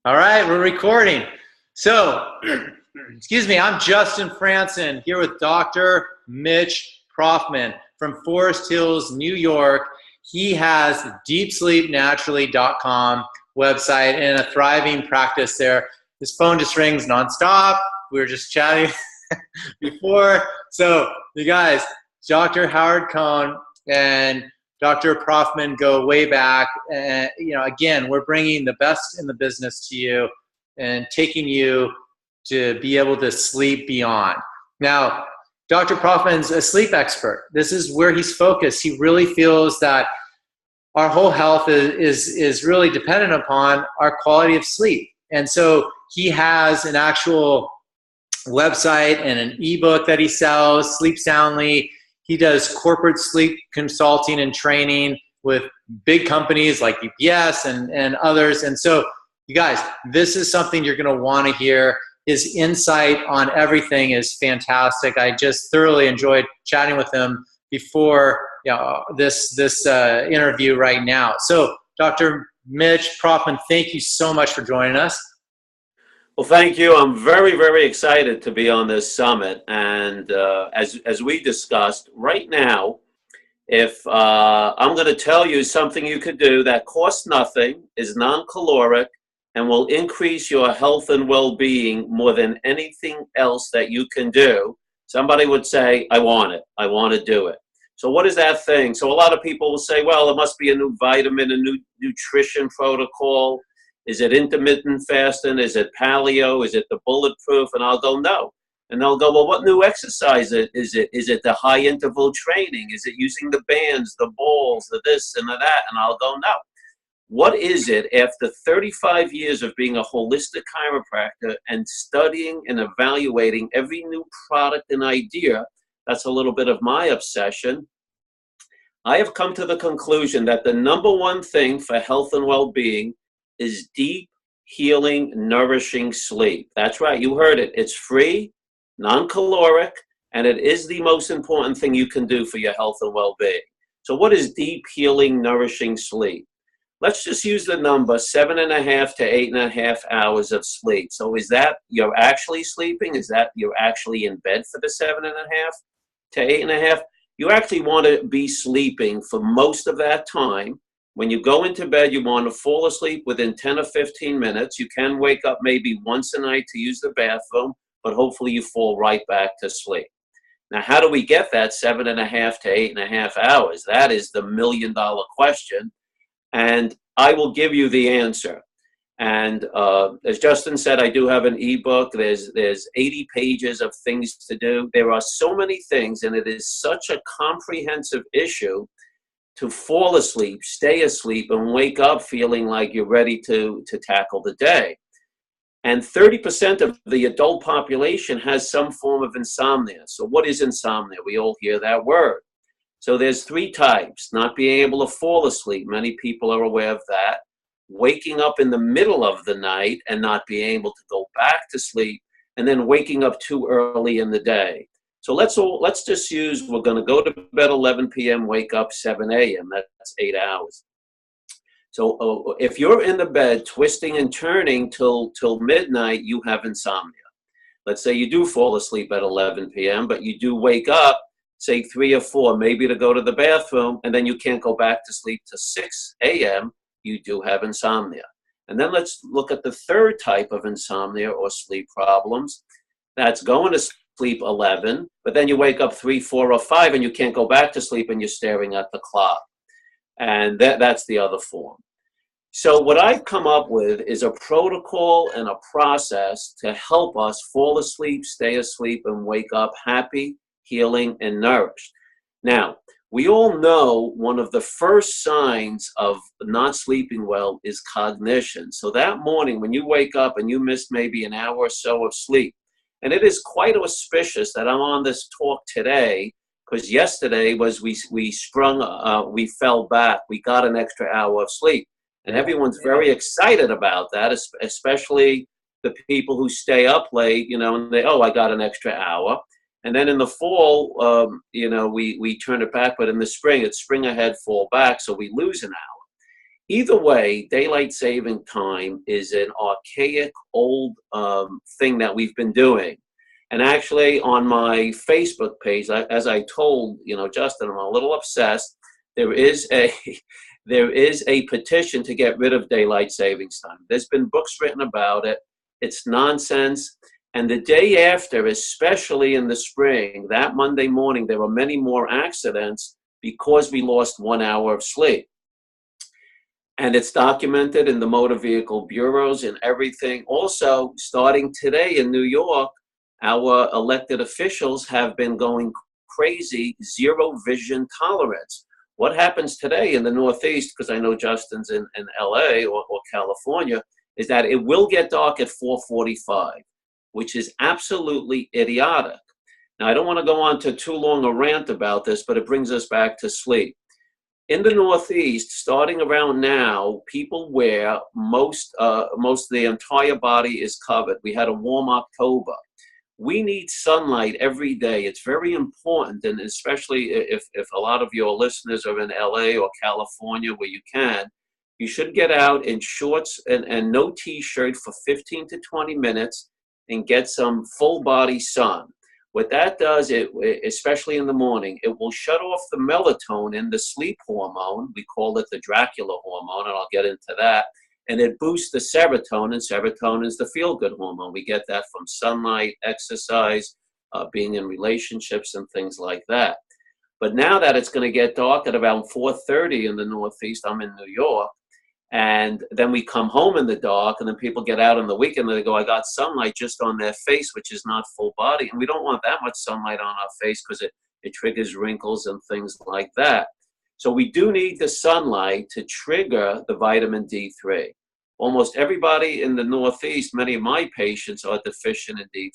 All right, we're recording. So, excuse me, I'm Justin Frandson here with Dr. Mitch Proffman from Forest Hills, New York. He has deepsleepnaturally.com website and a thriving practice there. His phone just rings nonstop. We were just chatting before. So, you guys, Dr. Howard Cohn and Dr. Proffman go way back. And, again, we're bringing the best in the business to you and taking you to be able to sleep beyond. Now, Dr. Proffman's a sleep expert. This is where he's focused. He really feels that our whole health is really dependent upon our quality of sleep. And so he has an actual website and an ebook that he sells, Sleep Soundly. He does corporate sleep consulting and training with big companies like UPS and others. And so, you guys, this is something you're going to want to hear. His insight on everything is fantastic. I just thoroughly enjoyed chatting with him before this interview right now. So, Dr. Mitch Proffman, thank you so much for joining us. Well, thank you. I'm very, very excited to be on this summit. And as we discussed, right now, if I'm going to tell you something you could do that costs nothing, is non-caloric, and will increase your health and well-being more than anything else that you can do, somebody would say, I want it. I want to do it. So what is that thing? So a lot of people will say, well, it must be a new vitamin, a new nutrition protocol. Is it intermittent fasting? Is it paleo? Is it the bulletproof? And I'll go, no. And they'll go, well, what new exercise is it? Is it the high interval training? Is it using the bands, the balls, the this and the that? And I'll go, no. What is it after 35 years of being a holistic chiropractor and studying and evaluating every new product and idea? That's a little bit of my obsession. I have come to the conclusion that the number one thing for health and well-being is deep, healing, nourishing sleep. That's right, you heard it. It's free, non-caloric, and it is the most important thing you can do for your health and well-being. So what is deep, healing, nourishing sleep? Let's just use the number 7.5 to 8.5 hours of sleep. So is that you're actually sleeping? Is that you're actually in bed for the 7.5 to 8.5? You actually want to be sleeping for most of that time. When you go into bed, you want to fall asleep within 10 or 15 minutes. You can wake up maybe once a night to use the bathroom, but hopefully you fall right back to sleep. Now, how do we get that 7.5 to 8.5 hours? That is the million-dollar question, and I will give you the answer. And as Justin said, I do have an ebook. There's 80 pages of things to do. There are so many things, and it is such a comprehensive issue to fall asleep, stay asleep, and wake up feeling like you're ready to tackle the day. And 30% of the adult population has some form of insomnia. So what is insomnia? We all hear that word. So there's three types: not being able to fall asleep. Many people are aware of that. Waking up in the middle of the night and not being able to go back to sleep, and then waking up too early in the day. So let's just use, we're going to go to bed 11 p.m., wake up 7 a.m. That's 8 hours. So if you're in the bed twisting and turning till midnight, you have insomnia. Let's say you do fall asleep at 11 p.m., but you do wake up, say 3 or 4, maybe to go to the bathroom, and then you can't go back to sleep till 6 a.m., you do have insomnia. And then let's look at the third type of insomnia or sleep problems. That's going to sleep 11, but then you wake up 3, 4, or 5, and you can't go back to sleep, and you're staring at the clock. And that's the other form. So what I've come up with is a protocol and a process to help us fall asleep, stay asleep, and wake up happy, healing, and nourished. Now, we all know one of the first signs of not sleeping well is cognition. So that morning when you wake up and you missed maybe an hour or so of sleep, and it is quite auspicious that I'm on this talk today, because yesterday was we fell back, we got an extra hour of sleep. And everyone's very excited about that, especially the people who stay up late, and I got an extra hour. And then in the fall, we turn it back, but in the spring, it's spring ahead, fall back, so we lose an hour. Either way, daylight saving time is an archaic, old thing that we've been doing. And actually, on my Facebook page, as I told Justin, I'm a little obsessed. There is a there is a petition to get rid of daylight savings time. There's been books written about it. It's nonsense. And the day after, especially in the spring, that Monday morning, there were many more accidents because we lost 1 hour of sleep. And it's documented in the motor vehicle bureaus and everything. Also, starting today in New York, our elected officials have been going crazy, zero vision tolerance. What happens today in the Northeast, because I know Justin's in LA or California, is that it will get dark at 4:45, which is absolutely idiotic. Now, I don't want to go on to too long a rant about this, but it brings us back to sleep. In the Northeast, starting around now, people wear most of the entire body is covered. We had a warm October. We need sunlight every day. It's very important, and especially if a lot of your listeners are in LA or California where you should get out in shorts and no t-shirt for 15 to 20 minutes and get some full body sun. What that does, especially in the morning, it will shut off the melatonin, the sleep hormone. We call it the Dracula hormone, and I'll get into that. And it boosts the serotonin. Serotonin is the feel-good hormone. We get that from sunlight, exercise, being in relationships, and things like that. But now that it's going to get dark at about 4:30 in the Northeast, I'm in New York, and then we come home in the dark, and then people get out on the weekend and they go, I got sunlight just on their face, which is not full body. And we don't want that much sunlight on our face because it triggers wrinkles and things like that. So we do need the sunlight to trigger the vitamin D3. Almost everybody in the Northeast, many of my patients are deficient in D3.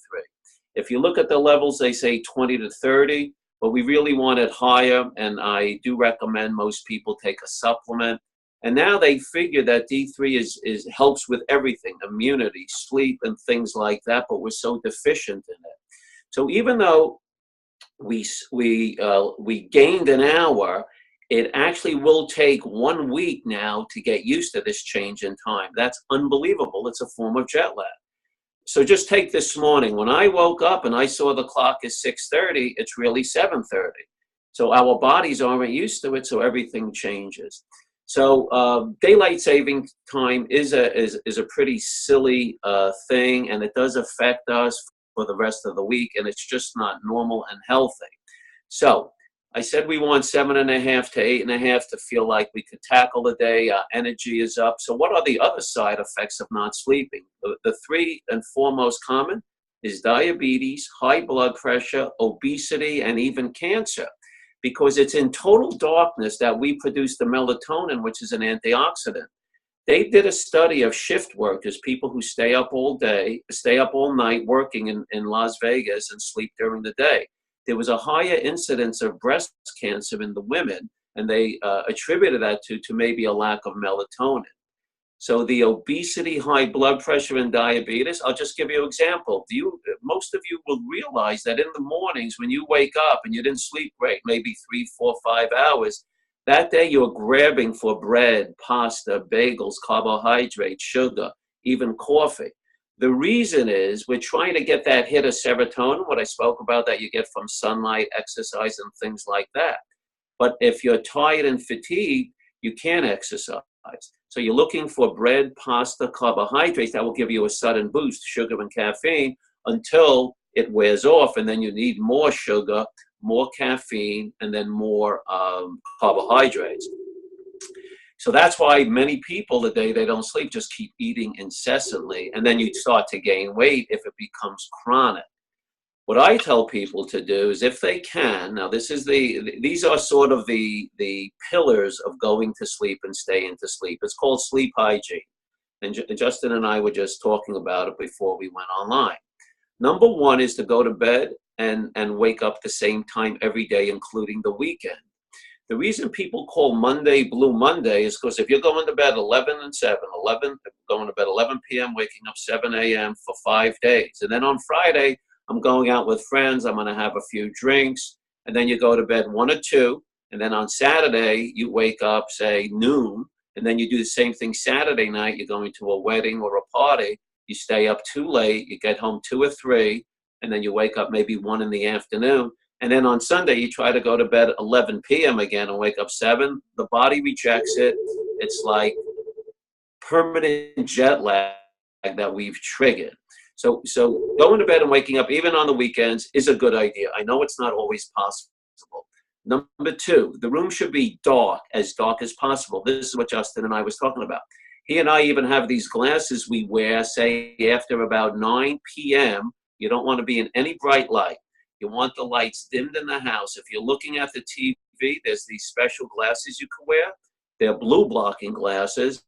If you look at the levels, they say 20 to 30, but we really want it higher. And I do recommend most people take a supplement. And now they figure that D3 helps with everything, immunity, sleep, and things like that, but we're so deficient in it. So even though we gained an hour, it actually will take 1 week now to get used to this change in time. That's unbelievable. It's a form of jet lag. So just take this morning. When I woke up and I saw the clock is 6:30, it's really 7:30. So our bodies aren't used to it, so everything changes. So daylight saving time is a pretty silly thing, and it does affect us for the rest of the week, and it's just not normal and healthy. So I said we want 7.5 to 8.5 to feel like we could tackle the day. Our energy is up. So what are the other side effects of not sleeping? The three and foremost common is diabetes, high blood pressure, obesity, and even cancer. Because it's in total darkness that we produce the melatonin, which is an antioxidant. They did a study of shift workers, people who stay up all day, stay up all night working in Las Vegas and sleep during the day. There was a higher incidence of breast cancer in the women, and they attributed that to maybe a lack of melatonin. So the obesity, high blood pressure, and diabetes, I'll just give you an example. Most of you will realize that in the mornings when you wake up and you didn't sleep great, maybe 3, 4, 5 hours, that day you're grabbing for bread, pasta, bagels, carbohydrates, sugar, even coffee. The reason is we're trying to get that hit of serotonin, what I spoke about that you get from sunlight, exercise, and things like that. But if you're tired and fatigued, you can't exercise. So you're looking for bread, pasta, carbohydrates that will give you a sudden boost, sugar and caffeine, until it wears off, and then you need more sugar, more caffeine, and then more carbohydrates. So that's why many people, the day they don't sleep, just keep eating incessantly, and then you start to gain weight if it becomes chronic. What I tell people to do is, if they can, now these are sort of the pillars of going to sleep and staying to sleep. It's called sleep hygiene. And Justin and I were just talking about it before we went online. Number one is to go to bed and wake up the same time every day, including the weekend. The reason people call Monday Blue Monday is because if you're going to bed 11 and 7, going to bed 11 p.m., waking up 7 a.m. for 5 days. And then on Friday, I'm going out with friends, I'm going to have a few drinks, and then you go to bed 1 or 2, and then on Saturday, you wake up, say, noon, And then you do the same thing Saturday night. You're going to a wedding or a party. You stay up too late. You get home 2 or 3, and then you wake up maybe 1 in the afternoon. And then on Sunday, you try to go to bed at 11 p.m. again and wake up 7. The body rejects it. It's like permanent jet lag that we've triggered. So going to bed and waking up, even on the weekends, is a good idea. I know it's not always possible. Number 2, the room should be dark as possible. This is what Justin and I was talking about. He and I even have these glasses we wear, say, after about 9 p.m. You don't want to be in any bright light. You want the lights dimmed in the house. If you're looking at the TV, there's these special glasses you can wear. They're blue blocking glasses.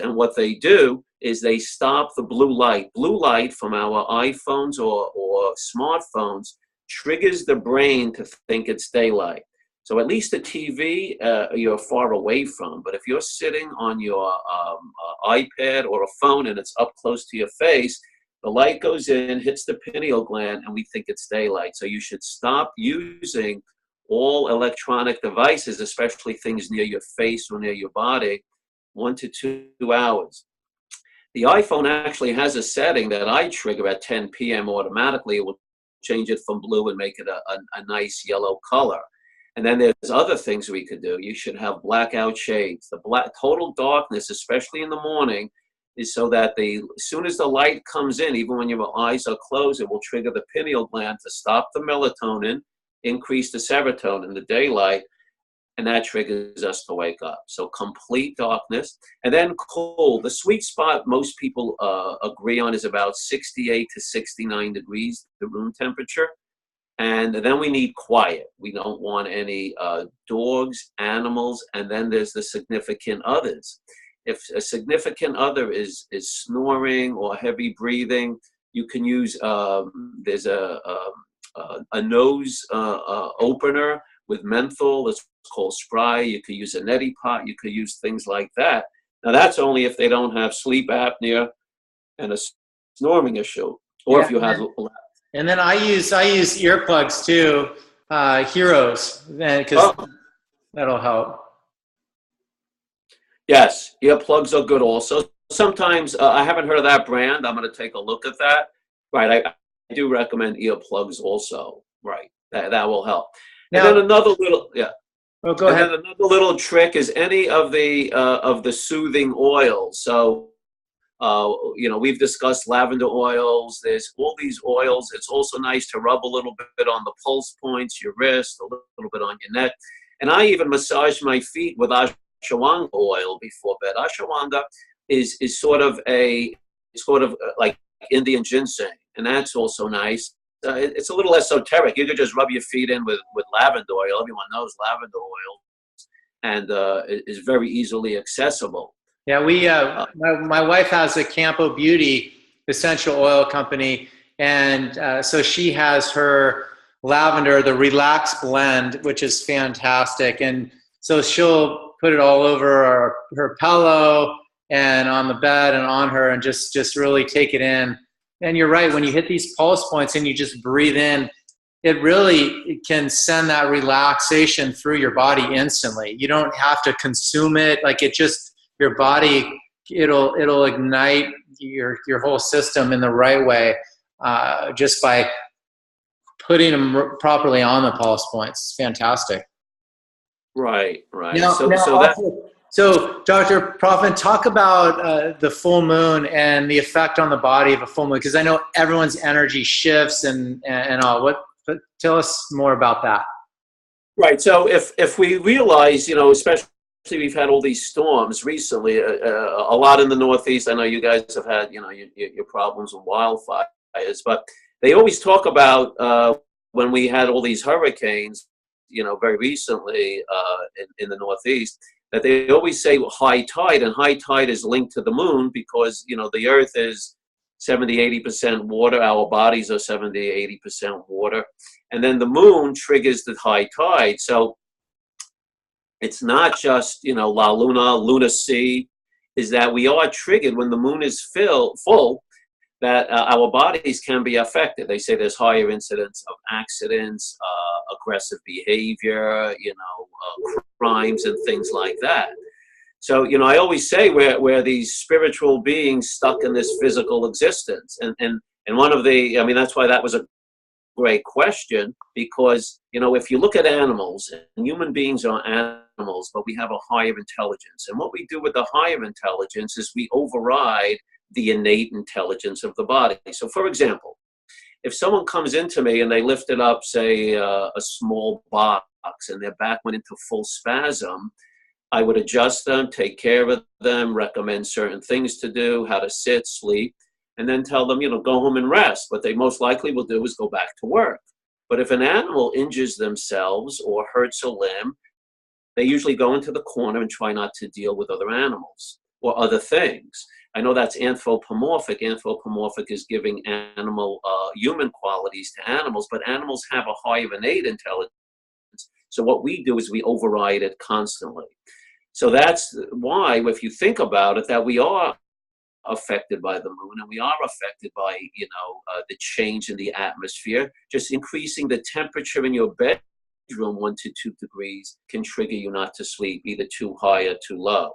And what they do is they stop the blue light. Blue light from our iPhones or smartphones triggers the brain to think it's daylight. So at least the TV you're far away from. But if you're sitting on your iPad or a phone and it's up close to your face, the light goes in, hits the pineal gland, and we think it's daylight. So you should stop using all electronic devices, especially things near your face or near your body, 1 to 2 hours. The iPhone actually has a setting that I trigger at 10 p.m. automatically. It will change it from blue and make it a nice yellow color. And then there's other things we could do. You should have blackout shades. The total darkness, especially in the morning, is so that as soon as the light comes in, even when your eyes are closed, it will trigger the pineal gland to stop the melatonin, increase the serotonin, the daylight, and that triggers us to wake up. So complete darkness. And then cold. The sweet spot most people agree on is about 68 to 69 degrees, the room temperature. And then we need quiet. We don't want any dogs, animals, and then there's the significant others. If a significant other is snoring or heavy breathing, you can use, there's a nose opener with menthol. It's called spray. You could use a neti pot. You could use things like that. Now that's only if they don't have sleep apnea and a snoring issue, or if you have. And then I use earplugs too, Heroes, because that'll help. Yes, earplugs are good also. Sometimes I haven't heard of that brand. I'm going to take a look at that. Right, I do recommend earplugs also. Right, that will help. Now, and then another little Oh, go ahead. And then another little trick is any of the soothing oils. So. We've discussed lavender oils. There's all these oils. It's also nice to rub a little bit on the pulse points, your wrist, a little bit on your neck. And I even massage my feet with ashwagandha oil before bed. Ashwagandha is sort of like Indian ginseng, and that's also nice. It's a little esoteric. You could just rub your feet in with lavender oil. Everyone knows lavender oil, and it is very easily accessible. Yeah, my wife has a Campo Beauty essential oil company, and so she has her lavender, the Relax blend, which is fantastic. And so she'll put it all over her pillow and on the bed and on her, and just really take it in. And you're right, when you hit these pulse points and you just breathe in, it can send that relaxation through your body instantly. You don't have to consume it. Like your body, it'll ignite your whole system in the right way just by putting them properly on the pulse points. It's fantastic. Right. Now, so Dr. Proffman, talk about the full moon and the effect on the body of a full moon, because I know everyone's energy shifts and all. Tell us more about that. Right. So if we realize, especially we've had all these storms recently, a lot in the Northeast. I know you guys have had, your problems with wildfires, but they always talk about when we had all these hurricanes, very recently in the Northeast, that they always say high tide, and high tide is linked to the moon because, the earth is 70-80% water. Our bodies are 70-80% water. And then the moon triggers the high tide. So it's not just, La Luna, lunacy, is that we are triggered when the moon is full, that our bodies can be affected. They say there's higher incidence of accidents, aggressive behavior, crimes and things like that. So, you know, I always say we're these spiritual beings stuck in this physical existence. And one of the, I mean, that's why that was a great question, because, you know, if you look at animals, and human beings are animals, but we have a higher intelligence. And what we do with the higher intelligence is we override the innate intelligence of the body. So, for example, if someone comes into me and they lifted up, say, a small box and their back went into full spasm, I would adjust them, take care of them, recommend certain things to do, how to sit, sleep, and then tell them, you know, go home and rest. What they most likely will do is go back to work. But if an animal injures themselves or hurts a limb, they usually go into the corner and try not to deal with other animals or other things. I know that's anthropomorphic. Anthropomorphic is giving animal, human qualities to animals, but animals have a higher innate intelligence. So what we do is we override it constantly. So that's why, if you think about it, that we are affected by the moon, and we are affected by, you know, the change in the atmosphere. Just increasing the temperature in your bedroom 1 to 2 degrees can trigger you not to sleep, either too high or too low.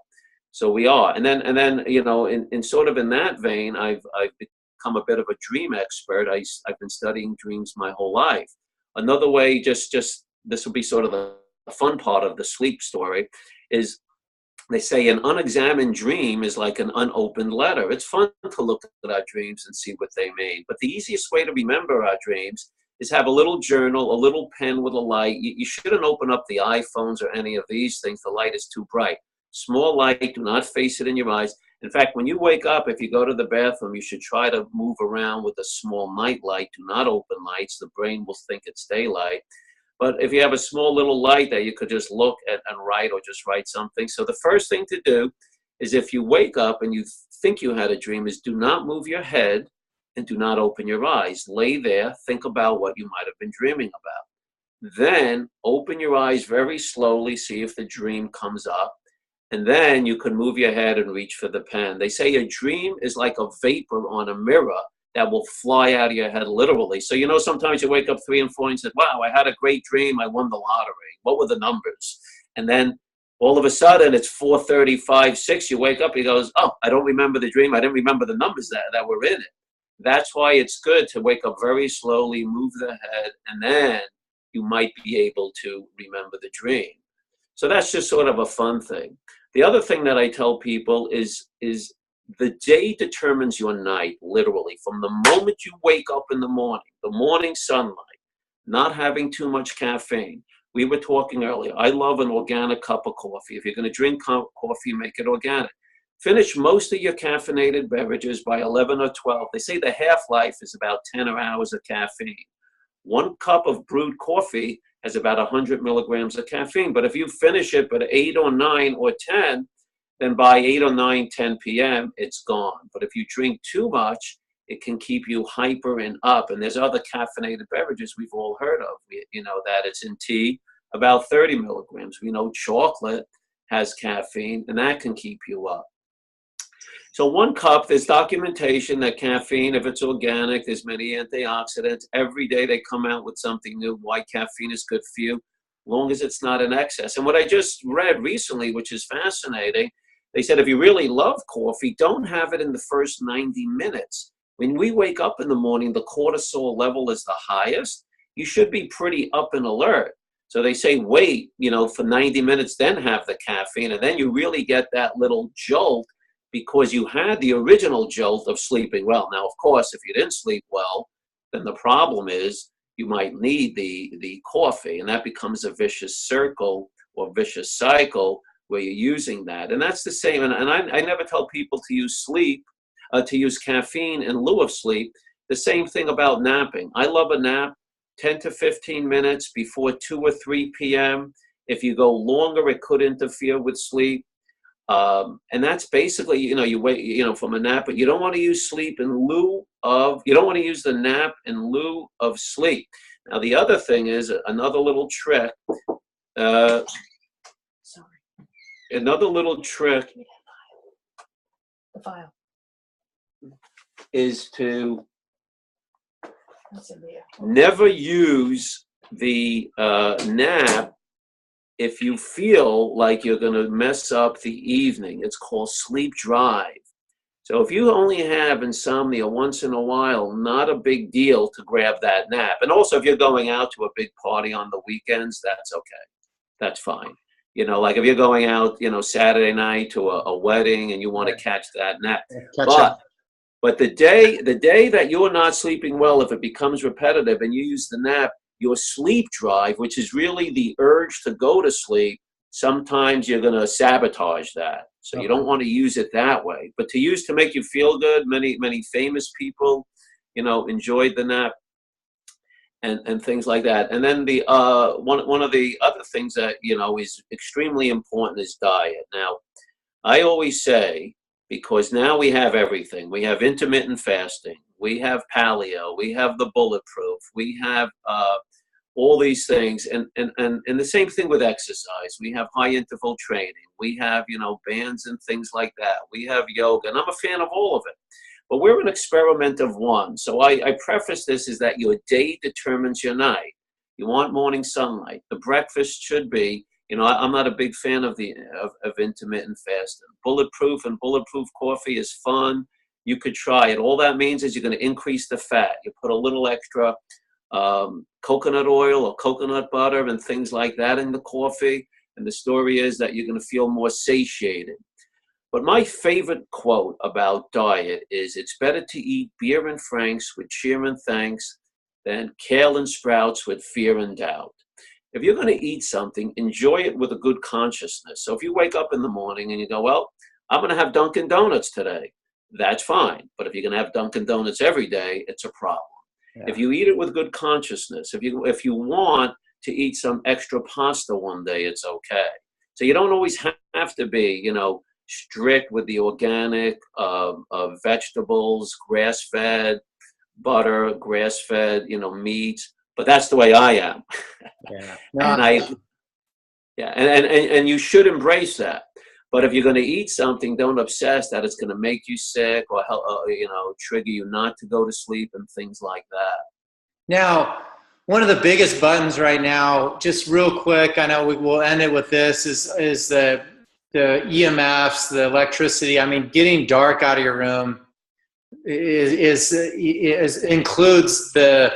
So we are, and then you know, in sort of in that vein, I've become a bit of a dream expert. I've been studying dreams my whole life. Another way, just this will be sort of the fun part of the sleep story, is they say an unexamined dream is like an unopened letter. It's fun to look at our dreams and see what they mean. But the easiest way to remember our dreams is have a little journal, a little pen with a light. You shouldn't open up the iPhones or any of these things. The light is too bright. Small light, do not face it in your eyes. In fact, when you wake up, if you go to the bathroom, you should try to move around with a small night light. Do not open lights. The brain will think it's daylight. But if you have a small little light that you could just look at and write, or just write something. So the first thing to do is, if you wake up and you think you had a dream, is do not move your head and do not open your eyes. Lay there, think about what you might have been dreaming about. Then open your eyes very slowly, see if the dream comes up. And then you can move your head and reach for the pen. They say a dream is like a vapor on a mirror that will fly out of your head, literally. So, you know, sometimes you wake up 3 and 4 and say, wow, I had a great dream. I won the lottery. What were the numbers? And then all of a sudden it's 4:35, 6. You wake up, he goes, oh, I don't remember the dream. I didn't remember the numbers that were in it. That's why it's good to wake up very slowly, move the head, and then you might be able to remember the dream. So that's just sort of a fun thing. The other thing that I tell people is the day determines your night, literally. From the moment you wake up in the morning sunlight, not having too much caffeine. We were talking earlier, I love an organic cup of coffee. If you're going to drink coffee, make it organic. Finish most of your caffeinated beverages by 11 or 12. They say the half-life is about 10 hours of caffeine. 1 cup of brewed coffee has about 100 milligrams of caffeine. But if you finish it by 8 or 9 or 10, then by 8 or 9, 10 p.m., it's gone. But if you drink too much, it can keep you hyper and up. And there's other caffeinated beverages we've all heard of. You know that it's in tea, about 30 milligrams. We know chocolate has caffeine, and that can keep you up. So 1 cup, there's documentation that caffeine, if it's organic, there's many antioxidants. Every day they come out with something new, why caffeine is good for you, long as it's not in excess. And what I just read recently, which is fascinating, they said if you really love coffee, don't have it in the first 90 minutes. When we wake up in the morning, the cortisol level is the highest. You should be pretty up and alert. So they say wait, you know, for 90 minutes, then have the caffeine, and then you really get that little jolt, because you had the original jolt of sleeping well. Now, of course, if you didn't sleep well, then the problem is you might need the coffee, and that becomes a vicious circle or vicious cycle where you're using that. And that's the same. And I never tell people to use caffeine in lieu of sleep. The same thing about napping. I love a nap 10 to 15 minutes before 2 or 3 p.m. If you go longer, it could interfere with sleep. And that's basically, you know, you wait, you know, from a nap, but you don't want to use sleep in lieu of, you don't want to use the nap in lieu of sleep. Now, the other thing is another little trick. Another little trick The file. is to never use the nap if you feel like you're going to mess up the evening, it's called sleep drive. So if you only have insomnia once in a while, not a big deal to grab that nap. And also, if you're going out to a big party on the weekends, that's okay. That's fine. You know, like if you're going out, you know, Saturday night to a wedding and you want to catch that nap. But the day that you're not sleeping well, if it becomes repetitive and you use the nap, your sleep drive, which is really the urge to go to sleep, sometimes you're going to sabotage that. So you don't want to use it that way. But to use to make you feel good, many famous people, you know, enjoyed the nap and things like that. And then the one of the other things that, you know, is extremely important is diet. Now, I always say, because now we have everything. We have intermittent fasting. We have paleo. We have the bulletproof. We have all these things. And the same thing with exercise. We have high interval training. We have, you know, bands and things like that. We have yoga. And I'm a fan of all of it. But we're an experiment of one. So I preface this is that your day determines your night. You want morning sunlight. The breakfast should be, you know, I'm not a big fan of intermittent fasting. Bulletproof and bulletproof coffee is fun. You could try it. All that means is you're going to increase the fat. You put a little extra coconut oil or coconut butter and things like that in the coffee. And the story is that you're going to feel more satiated. But my favorite quote about diet is, it's better to eat beer and franks with cheer and thanks than kale and sprouts with fear and doubt. If you're going to eat something, enjoy it with a good consciousness. So if you wake up in the morning and you go, well, I'm going to have Dunkin' Donuts today, that's fine. But if you're going to have Dunkin' Donuts every day, it's a problem. Yeah. If you eat it with good consciousness, if you want to eat some extra pasta one day, it's okay. So you don't always have to be, you know, strict with the organic vegetables, grass-fed butter, grass-fed, you know, meats. But that's the way I am. Yeah. And you should embrace that. But if you're going to eat something, don't obsess that it's going to make you sick or you know, trigger you not to go to sleep and things like that. Now, one of the biggest buttons right now, just real quick, I know we'll end it with this, is the EMFs, the electricity. I mean, getting dark out of your room is includes the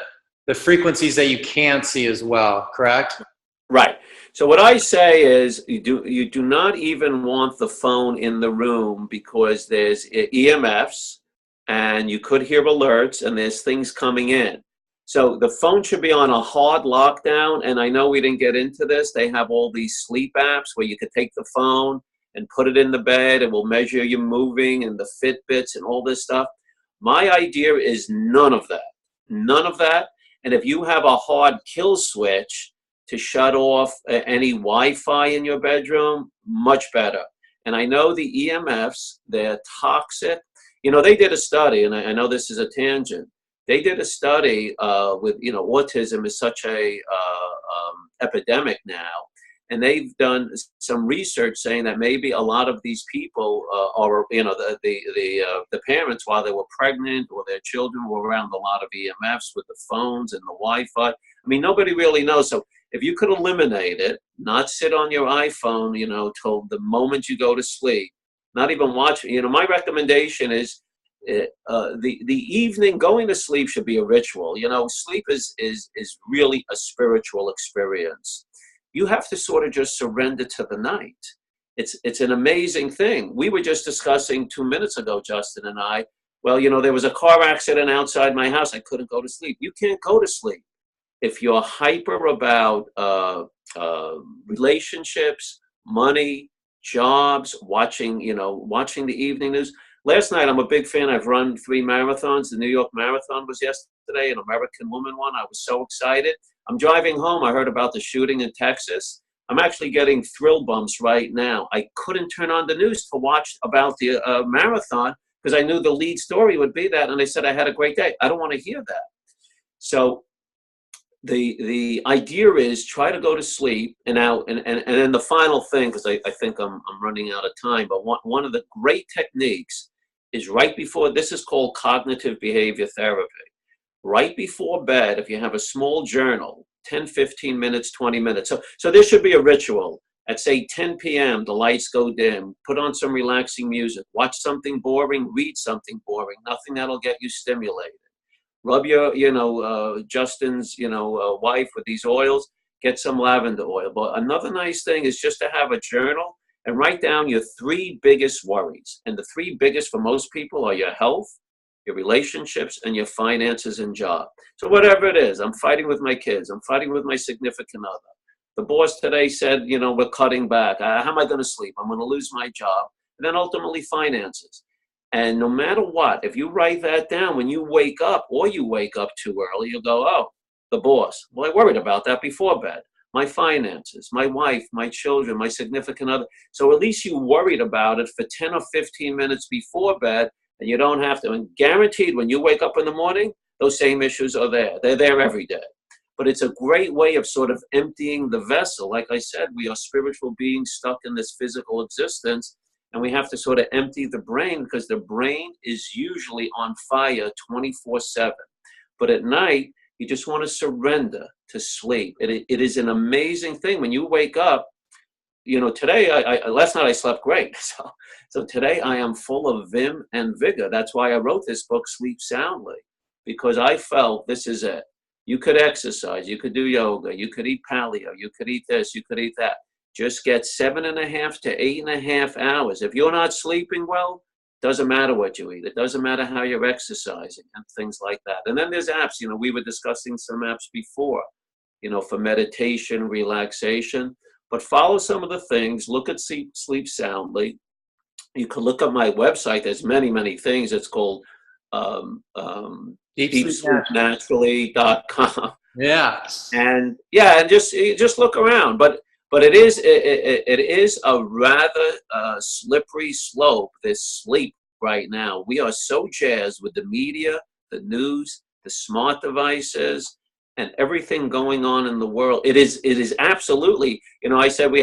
frequencies that you can't see as well, correct? Right. So what I say is you do not even want the phone in the room, because there's EMFs and you could hear alerts and there's things coming in. So the phone should be on a hard lockdown. And I know we didn't get into this. They have all these sleep apps where you could take the phone and put it in the bed. It will measure you moving and the Fitbits and all this stuff. My idea is none of that. None of that. And if you have a hard kill switch to shut off any Wi-Fi in your bedroom, much better. And I know the EMFs, they're toxic. You know, they did a study, and I know this is a tangent. They did a study with, you know, autism is such a epidemic now. And they've done some research saying that maybe a lot of these people are, you know, the parents, while they were pregnant or their children were around a lot of EMFs with the phones and the Wi-Fi. I mean, nobody really knows. So if you could eliminate it, not sit on your iPhone, you know, till the moment you go to sleep, not even watch, you know, my recommendation is the evening going to sleep should be a ritual. You know, sleep is really a spiritual experience. You have to sort of just surrender to the night. It's an amazing thing. We were just discussing 2 minutes ago, Justin and I, well, you know, there was a car accident outside my house. I couldn't go to sleep. You can't go to sleep. If you're hyper about relationships, money, jobs, watching the evening news. Last night, I'm a big fan. I've run 3 marathons. The New York Marathon was yesterday, an American woman one. I was so excited. I'm driving home. I heard about the shooting in Texas. I'm actually getting thrill bumps right now. I couldn't turn on the news to watch about the marathon because I knew the lead story would be that. And they said I had a great day. I don't want to hear that. So the idea is try to go to sleep. And then the final thing, because I think I'm running out of time, but one of the great techniques is right before, this is called cognitive behavior therapy. Right before bed, if you have a small journal, 10, 15 minutes, 20 minutes. So there should be a ritual. At say 10 p.m., the lights go dim, put on some relaxing music, watch something boring, read something boring, nothing that'll get you stimulated. Rub your, Justin's, wife with these oils, get some lavender oil. But another nice thing is just to have a journal and write down your 3 biggest worries. And the 3 biggest for most people are your health, your relationships, and your finances and job. So whatever it is, I'm fighting with my kids, I'm fighting with my significant other. The boss today said, we're cutting back. How am I going to sleep? I'm going to lose my job. And then ultimately finances. And no matter what, if you write that down, when you wake up or you wake up too early, you'll go, oh, the boss. Well, I worried about that before bed. My finances, my wife, my children, my significant other. So at least you worried about it for 10 or 15 minutes before bed, and you don't have to. And guaranteed, when you wake up in the morning, those same issues are there. They're there every day. But it's a great way of sort of emptying the vessel. Like I said, we are spiritual beings stuck in this physical existence, and we have to sort of empty the brain because the brain is usually on fire 24/7. But at night, you just want to surrender to sleep. It is an amazing thing. When you wake up, today, last night I slept great. So today I am full of vim and vigor. That's why I wrote this book, Sleep Soundly, because I felt this is it. You could exercise, you could do yoga, you could eat paleo, you could eat this, you could eat that. Just get 7.5 to 8.5 hours. If you're not sleeping well, doesn't matter what you eat. It doesn't matter how you're exercising and things like that. And then there's apps. We were discussing some apps before, for meditation, relaxation. But follow some of the things. Look at Sleep Soundly. You can look up my website. There's many, many things. It's called deepsleepnaturally.com. Yeah. And just look around. But it is a rather slippery slope, this sleep right now. We are so jazzed with the media, the news, the smart devices, and everything going on in the world. It is absolutely, I said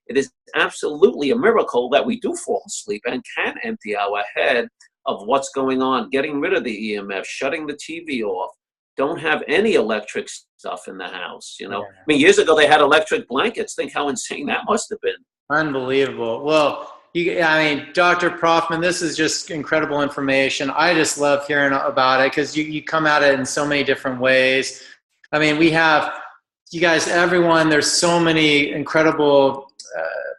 it is absolutely a miracle that we do fall asleep and can empty our head of what's going on, getting rid of the EMF, shutting the TV off. Don't have any electric stuff in the house, Yeah. I mean, years ago they had electric blankets. Think how insane that must have been. Unbelievable. Well, Dr. Proffman, this is just incredible information. I just love hearing about it because you come at it in so many different ways. We have, you guys, everyone, there's so many incredible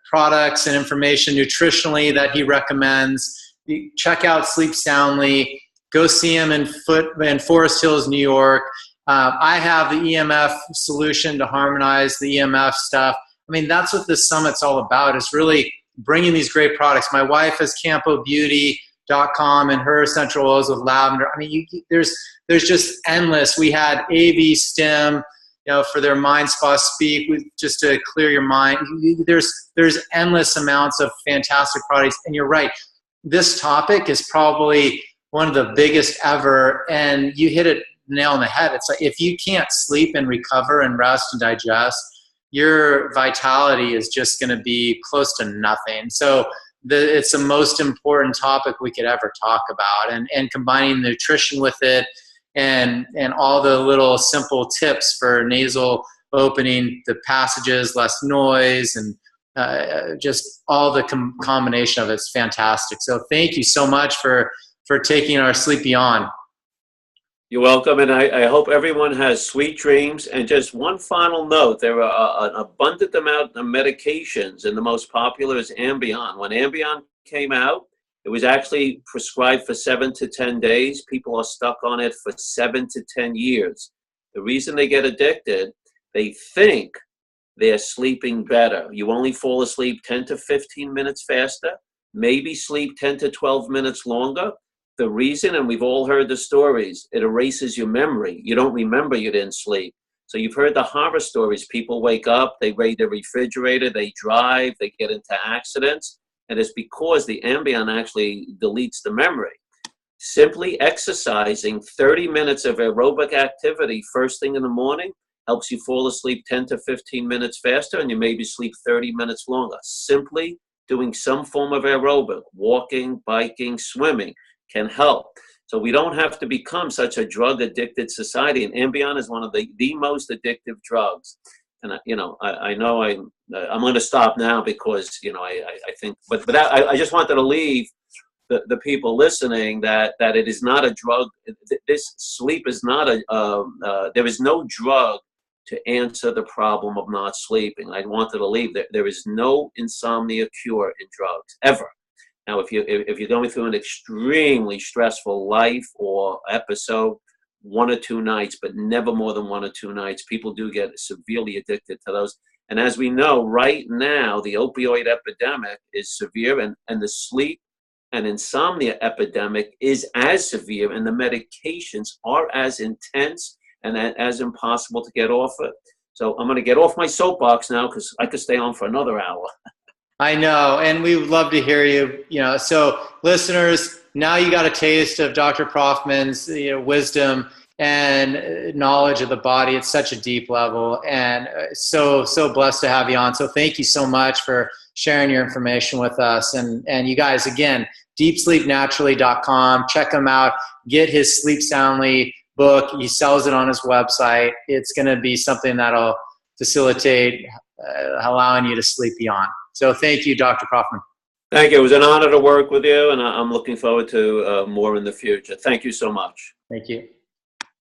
products and information nutritionally that he recommends. You check out Sleep Soundly. Go see him in Forest Hills, New York. I have the EMF solution to harmonize the EMF stuff. That's what this summit's all about, is really bringing these great products. My wife has CampoBeauty.com and her essential oils with lavender. There's just endless. We had AV Stim, for their Mind Spa Speak, just to clear your mind. There's endless amounts of fantastic products. And you're right. This topic is probably one of the biggest ever, and you hit it nail on the head. It's like, if you can't sleep and recover and rest and digest, your vitality is just going to be close to nothing. So it's the most important topic we could ever talk about, and combining nutrition with it, and all the little simple tips for nasal opening the passages, less noise, and just all the combination of it's fantastic. So thank you so much for taking our Sleepy on. You're welcome, and I hope everyone has sweet dreams. And just one final note, there are an abundant amount of medications, and the most popular is Ambien. When Ambien came out, it was actually prescribed for 7 to 10 days. People are stuck on it for 7 to 10 years. The reason they get addicted, they think they're sleeping better. You only fall asleep 10 to 15 minutes faster, maybe sleep 10 to 12 minutes longer. The reason, and we've all heard the stories, it erases your memory. You don't remember you didn't sleep. So you've heard the horror stories. People wake up, they raid the refrigerator, they drive, they get into accidents. And it's because the Ambien actually deletes the memory. Simply exercising 30 minutes of aerobic activity first thing in the morning helps you fall asleep 10 to 15 minutes faster, and you maybe sleep 30 minutes longer. Simply doing some form of aerobic, walking, biking, swimming, can help. So we don't have to become such a drug-addicted society. And Ambien is one of the most addictive drugs. And I know I'm going to stop now because I think, but I just wanted to leave the people listening that it is not a drug. This sleep is not there is no drug to answer the problem of not sleeping. I wanted to leave there is no insomnia cure in drugs ever. Now, if you're going through an extremely stressful life or episode, 1 or 2 nights, but never more than 1 or 2 nights, people do get severely addicted to those. And as we know, right now, the opioid epidemic is severe, and the sleep and insomnia epidemic is as severe, and the medications are as intense and as impossible to get off it. So I'm going to get off my soapbox now because I could stay on for another hour. I know, and we would love to hear you. So listeners, now you got a taste of Dr. Proffman's wisdom and knowledge of the body at such a deep level, and so blessed to have you on. So thank you so much for sharing your information with us. And you guys, again, deepsleepnaturally.com. Check him out. Get his Sleep Soundly book. He sells it on his website. It's going to be something that'll facilitate allowing you to sleep beyond. So thank you, Dr. Proffman. Thank you. It was an honor to work with you, and I'm looking forward to more in the future. Thank you so much. Thank you.